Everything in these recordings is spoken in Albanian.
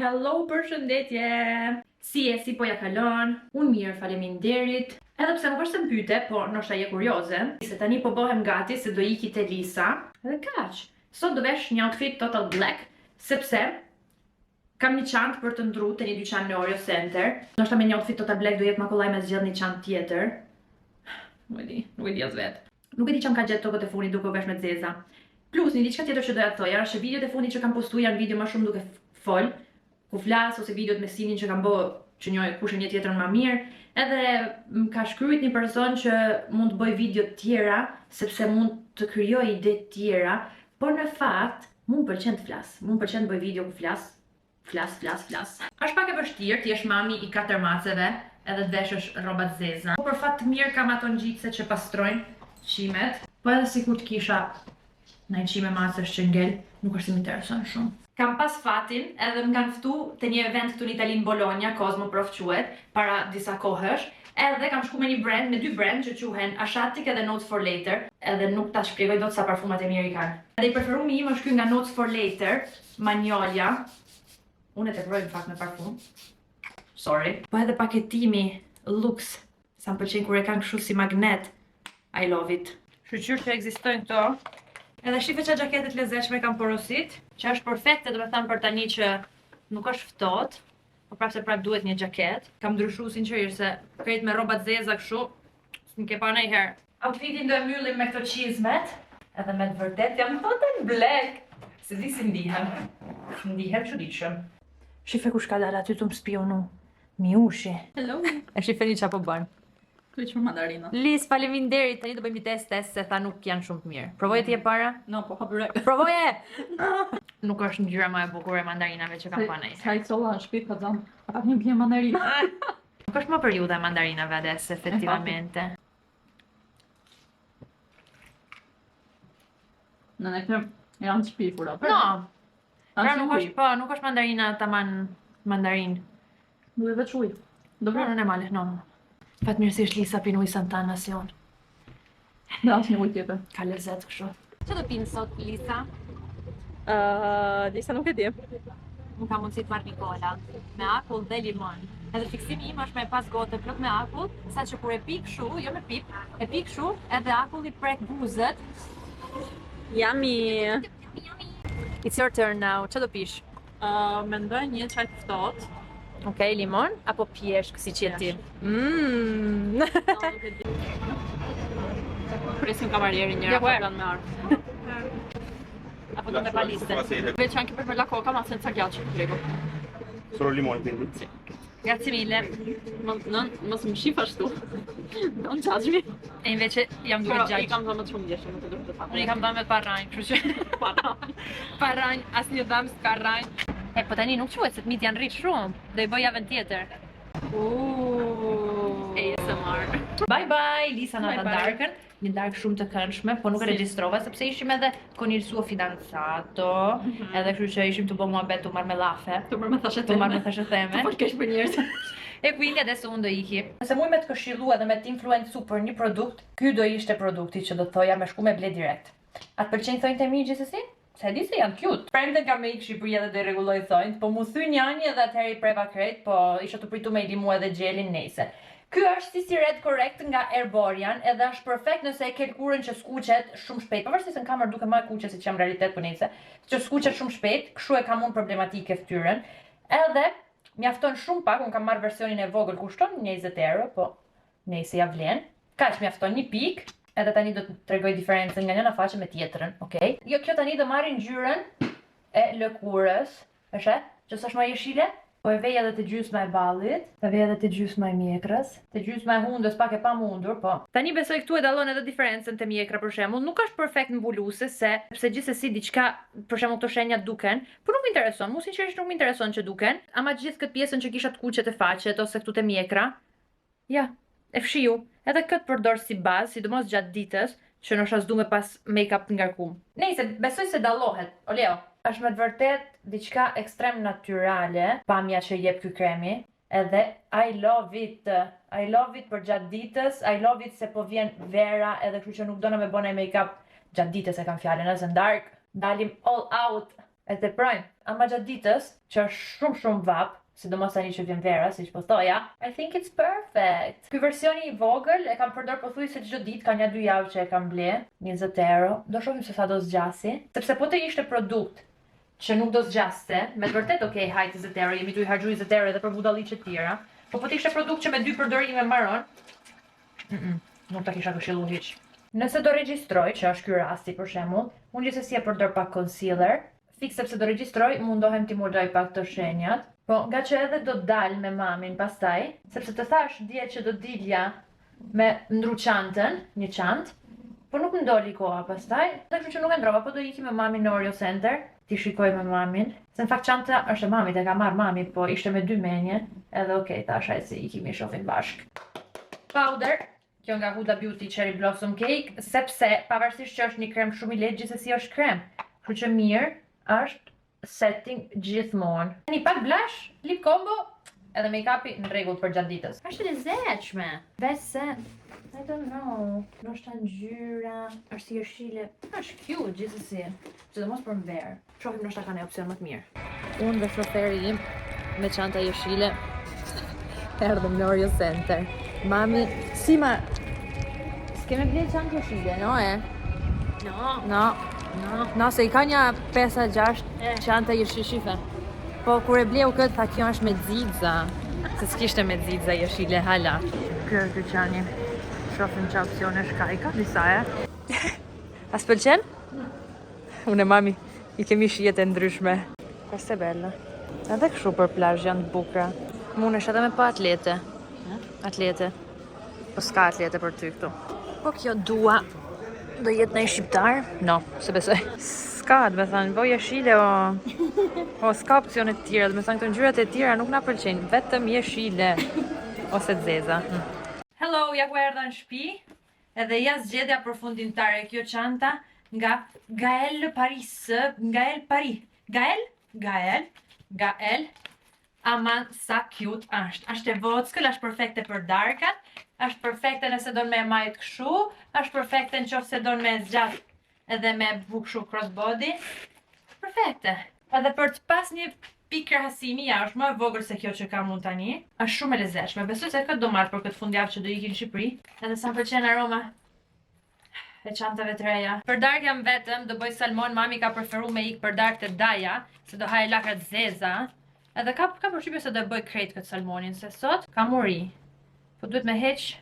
Hello, përshëndetje! Si e, si po ja kalon? Unë mirë, faleminderit. Edhe pse nuk është se mpyte, po ndoshta je kurioze. Se tani po bëhem gati se do iki te Lisa. Edhe kaq. Sot do vesh një outfit total black, sepse kam një çantë për të ndru te një dyqan në Oreo Center. Ndoshta me një outfit total black do jep më kollaj me zgjedh një çantë tjetër. Nuk e di as vet. Nuk e di çam ka gjetë tokët e fundit duke u vesh me zeza. Plus, një diçka tjetër që doja të thoja është që videot e fundit që kam postuar janë video më shumë duke fol, ku flas ose videot me Sinin që kam bë që njoj kush e një tjetrën më mirë, edhe më ka shkruajt një person që mund të bëj video tjera sepse mund të krijoj ide tjera, por në fakt mund pëlqen të flas, mund pëlqen të bëj video ku flas. Është pak e vështirë, ti jesh mami i 4 maceve edhe të veshësh rroba të zeza. Po për fat të mirë kam ato ngjitse që pastrojnë qimet, po edhe sikur të kisha në qime masësh që ngel, nuk është më intereson shumë. Kam pas fatin edhe më kanë ftu të një event këtu në Itali në Bologna, Cosmo Prof quhet, para disa kohësh, edhe kam shku me një brand, me 2 brand që quhen Ashatic edhe Notes for Later, edhe nuk ta shpjegoj dot sa parfumat e mirë i kanë. Edhe i preferumi im është ky nga Notes for Later, Magnolia. Unë e tepëroj në fakt me parfum. Sorry. Po edhe paketimi Lux, sa më pëlqen kur e kanë kështu si magnet. I love it. Shqyr që ekzistojnë këto. Edhe shife që gjaketet lezetshme kam porosit, që është perfekte, do me thamë për tani që nuk është ftohtë, por prapse prap duhet një gjaket. Kam ndryshu sinqerisht se krejt me rrobat zeza kështu, s'në ke pa ndonjëherë. Outfitin do e mbyllim me këto çizmet, edhe me të vërtet jam total black. Se di si ndihem. Ndihem çuditshëm. Shife kush ka dalë aty të më spionu. Miushi. Hello. E shife një çapo bën. Kryq për mandarina. Lis, faleminderit. Tani do bëjmë një test se tha nuk janë shumë të mirë. Provoje ti e para? No, po hapërek. Provoje! Nuk është ngjyra më e bukur e mandarinave që kam pa nej. Ka i colla në shtëpi ka dham. A një bie mandarina. Nuk është më periudha e mandarinave adesso, effettivamente. Në ne kem janë të shpifura. No. Pra nuk është po, nuk është mandarina taman mandarin. Duhet veç ujë. Do vjen në male, no. Fatmirësisht Lisa pin ujë Santa Nacion. Dhe asnjë ujë tjetër. Ka lezet kështu. Ço do pinë sot Lisa? Lisa nuk e di. Nuk ka mundësi të marr një kola me akull dhe limon. Edhe fiksimi im është me pas gotë plot me akull, saqë kur e pi kështu, jo me pip, e pi kështu, edhe akulli prek buzët. Yummy. It's your turn now. Ço do pish? Mendoj një çaj të ftohtë. Okej, limon apo pjeshk si që ti? Presim kamarierin njëra Ja, plan me ardhë. Apo do me pa liste? Veç anche per la coca ma senza ghiaccio, prego. Solo limone quindi? Sì. Grazie mille. Mos më shif ashtu. Don't judge me. E invece jam duke Però i gjallë. kam dhënë të shumë ndjeshëm, nuk e duhet të them. Unë i kam dhënë me parranj, kështu që parranj, asnjë dëm s'ka rranj. E po tani nuk quhet se të mit janë rritë shumë. Do i bëj javën tjetër. ASMR. Bye bye, Lisa na Bye ta bye. darkën. Një dark shumë të këndshme, po nuk e Si. regjistrova sepse ishim edhe con il suo fidanzato, edhe kështu që ishim të bëmë muhabet tu marmelafe. Të mërë me thashe Tu marrë me thashë theme. Të kesh për njerëz. E quindi adesso unë do iki. Nëse muj me të këshillu edhe me të influencu për një produkt, ky do ishte produkti që do të thoja me shku me ble direkt. A të pëlqejnë thonjtë e mi gjithsesi? Se e di se janë cute. Premten kam me ikë Shqipëri edhe do i rregulloj thonjtë, po mu thy njani edhe atëherë i preva krejt, po isha të pritu me i limu edhe gjelin nejse. Ky është CC Red Correct nga Erborian, edhe është perfekt nëse e ke lkurën që skuqet shumë shpejt. Pavarësisht se në kamerë duke më e kuqe se që jam realitet po nejse, që skuqet shumë shpejt, kështu e kam unë problematike fytyrën. Edhe mjafton shumë pak, unë kam marrë versionin e vogël, kushton 20 euro, po nejse ja vlen. Kaq mjafton një pikë, edhe tani do të tregoj diferencën nga njëra faqe me tjetrën, okay? Jo, kjo tani do marrin ngjyrën e lëkurës, e shet? Që s'është më jeshile? Po e vej edhe të gjysma e ballit, e vej edhe të gjysma e mjekrës, të gjysma e hundës pak e pamundur, po. Tani besoj këtu e dallon edhe diferencën te mjekra për shembull, nuk është perfekt mbuluese sepse gjithsesi diçka, për shembull këto shenja duken, por nuk më intereson, mua sinqerisht nuk më intereson që duken, ama gjithë këtë pjesën që kisha të kuqe të faqet ose këtu te mjekra, ja, e fshiu. Edhe këtë përdor si bazë, sidomos gjatë ditës, që ndoshta s'du me pas make-up të ngarkum. Nejse, besoj se dallohet. Oleo, është me të vërtet diçka ekstrem natyrale, pamja që jep ky kremi, edhe I love it. I love it për gjatë ditës, I love it se po vjen vera, edhe kështu që nuk dona me bëna make-up gjatë ditës e kam fjalën, as në dark, dalim all out. E teprojmë, ama gjatë ditës, që është shumë vap, sidomos tani që vjen vera, siç po thoja, I think it's perfect. Ky versioni I vogël e kam përdor pothuajse çdo ditë, ka 1-2 javë që e kam ble, 20 euro. Do shohim se sa do zgjasi, sepse po të ishte produkt që nuk do zgjaste, me të vërtet okay, hajt 20 euro, jemi tu I harxhu 20 euro edhe për budalliqe të tjera. Po të ishte produkt që me 2 përdorime mbaron, nuk ta kisha këshillu hiç. Nëse do regjistroj, që është ky rasti për shembull, unë gjithsesi e përdor pak concealer, fik sepse do regjistroj, mundohem t'i modoj pak të shenjat, po nga që edhe do dal me mamin pastaj, sepse të thash dje që do dilja me ndru çantën, një çantë, po nuk më doli koha pastaj, dhe kështu që nuk e ndrova, po do iki me mamin në Oreo Center, ti shikoj me mamin, se në fakt çanta është e mamit, e ka marrë mami, po ishte me 2 menje, edhe okay, tash ai se ikimi shohim bashk. Powder, kjo nga Huda Beauty Cherry Blossom Cake, sepse pavarësisht që është një krem shumë I lehtë, gjithsesi është krem, kështu që mirë është setting gjithmonë. Një pak blush, lip combo, edhe make-upi në rregull për gjatë ditës. Është e lezetshme. Besë, I don't know, ndoshta ngjyra, është jeshile, është cute gjithsesi, sidomos për verë. Shohim ndoshta ka një opsion më të mirë. Unë dhe shoferi im me çanta jeshile erdhëm në Oreo Center. Mami, si ma... S'keme ble çantë jeshile, no e? No, se I ka një 5-6 çanta jeshile. Po kur e bleu këtë tha kjo është me xixa, se s'kishte me xixa jeshile hala. Ky është dyqani. Shohim çfarë opsionesh ka, I ka disa As pëlqen? Unë e mami I kemi shijet e ndryshme. Questa è bella. Edhe kështu për plazh janë të bukura. Munesh edhe me pa atlete. Atlete. Po s'ka atlete për ty këtu. Po kjo dua. Do jetë në shqiptar? No, se besoj. S'ka, dhe me thënë, vo jeshile o s'ka opcione të tjera, dhe me thënë këto ngjyrat e tjera nuk na pëlqejnë, vetëm jeshile ose të zeza. Hello, ja ku erdha në shtëpi, edhe ja zgjedhja përfundimtare kjo çanta nga Gael Paris, Gael. Aman sa cute është. Është e vockël, është perfekte për darkat, është perfekte nëse don me majt kështu, është perfekte nëse don me zgjat edhe me buk kështu crossbody. Perfekte. Edhe për të pas një pikë krahasimi, ja është më e vogël se kjo që kam unë tani. Është shumë e lezetshme. Besoj se këtë do marr për këtë fundjavë që do ikin në Shqipëri. Edhe sa më pëlqen aroma e çantave të reja. Për dark jam vetëm, do bëj salmon, mami ka preferuar me ik për dark të daja, se do haj lakrat zeza. Edhe ka përshtypje se do bëj krejt këtë salmonin, se sot ka muri. Po duhet me heq,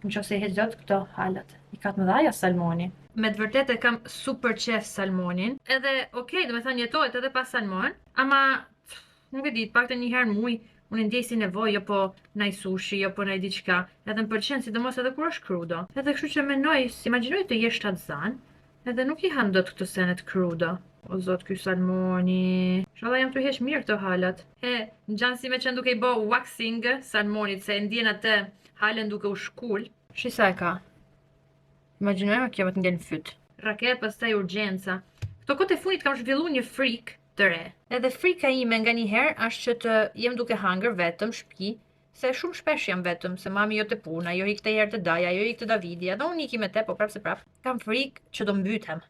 nëse I heq dot këto halat. I ka të mëdhaja salmoni. Me të vërtet e kam super qef salmonin. Edhe, okay, do me thënë jetohet edhe pas salmon, ama nuk e di, pak të një herë në muj, unë ndjej si nevojë, jo po naj sushi, jo po naj diçka. Edhe më pëlqen, sidomos edhe kur është crudo. Edhe kështu që mendoj, imagjinoj të jesh shtatzan, edhe nuk I han dot këto senet crudo. O zot, ky salmoni. Inshallah jam të heq mirë këto halat. Në gjanë si me qenë duke I bo waxing salmonit, se ndjen atë halën duke u shkull. Shisa e ka. Imagjinojmë kjo më të ngel fyt. Raket, pastaj urgjenca. Këto kohët e fundit kam zhvilluar një frikë të re. Edhe frika ime nganjëherë është që të jem duke hangër vetëm në shtëpi, se shumë shpesh jam vetëm, se mami jo te puna, jo ik te herë të daja, jo ik te Davidi, edhe unë iki me te, po prapë se prapë. Kam frikë që do mbytem.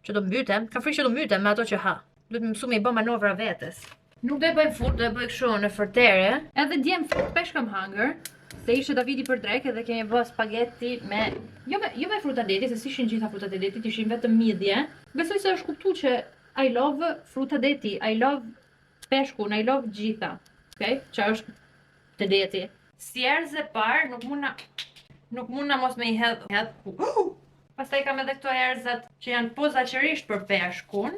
Kam frikë që do mbytem me ato që ha. Duhet më mësu me I bë manovra vetes. Nuk do e bëjmë fut, do e bëj kështu në fortere. Edhe djem shpesh kam hangër. Se ishte Davidi për drek edhe kemi bë spaghetti me jo me fruta leti, se s'ishin gjitha frutat e letit, ishin vetëm midje. Besoj se është kuptuar që I love fruta leti, I love peshkun, I love gjitha. Okej? Që është të leti. Si erëz e parë nuk muna mos me I hedh. Pastaj kam edhe këto erëzat që janë pozaçërisht për peshkun,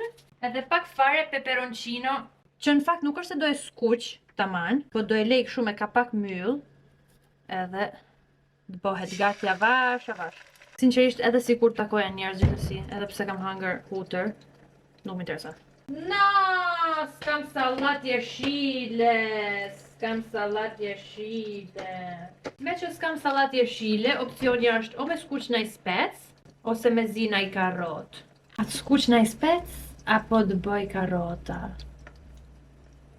edhe pak fare peperoncino, që në fakt nuk është se do e skuq taman, po do e lej kështu me kapak myll. Edhe të bëhet gati avash. Sinqerisht edhe si kur takoja njerëz gjithësi, edhe pse kam hangër hutër, nuk më intereson. No, s'kam sallat jeshile. Me që s'kam sallat jeshile, opcioni është o me skuq naj spec, ose me zi naj karrot. A të skuq naj spec, apo të bëj karrota?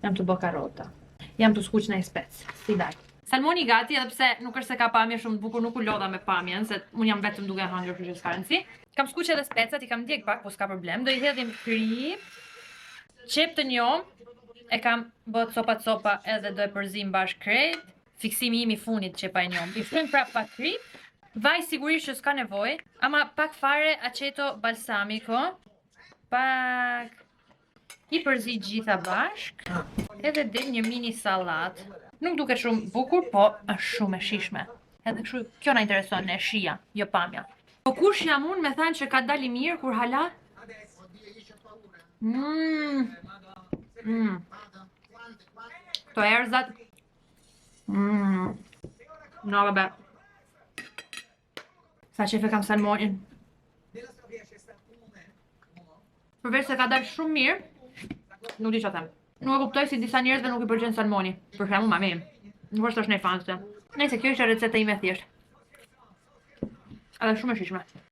Jam të bë karrota. Jam të skuq naj spec, si daj. Salmoni gati, edhe pse nuk është se ka pamje shumë të bukur, nuk u lodha me pamjen, se unë jam vetëm duke hangër, kështu që s'ka rëndësi. Kam skuq edhe specat, I kam djeg pak, po s'ka problem. Do I hedhim krip, Qep të njom, e kam bët copa edhe do e përzim bashkë krejt. Fiksimi im I funit qepa e njom. I frymë prap pak krip. Vaj sigurisht që s'ka nevoj, ama pak fare aceto balsamico. Pak I përzi gjitha bashk. Edhe del një mini salat. Nuk duket shumë bukur, po është shumë e shishme. Edhe kështu, kjo na intereson, e shija, jo pamja. Po kush jam unë me thanë që ka dali mirë kur hala? Këto erzat. No, vabbè. Sa qefe kam salmonin. Përveç se ka dalë shumë mirë, nuk di që them. Nuk e kuptoj si disa njerëzve nuk I pëlqen salmoni. Për shembull mami. Nuk është nej fanse. Nëse kjo ishte receta ime thjesht. Edhe shumë e shishme.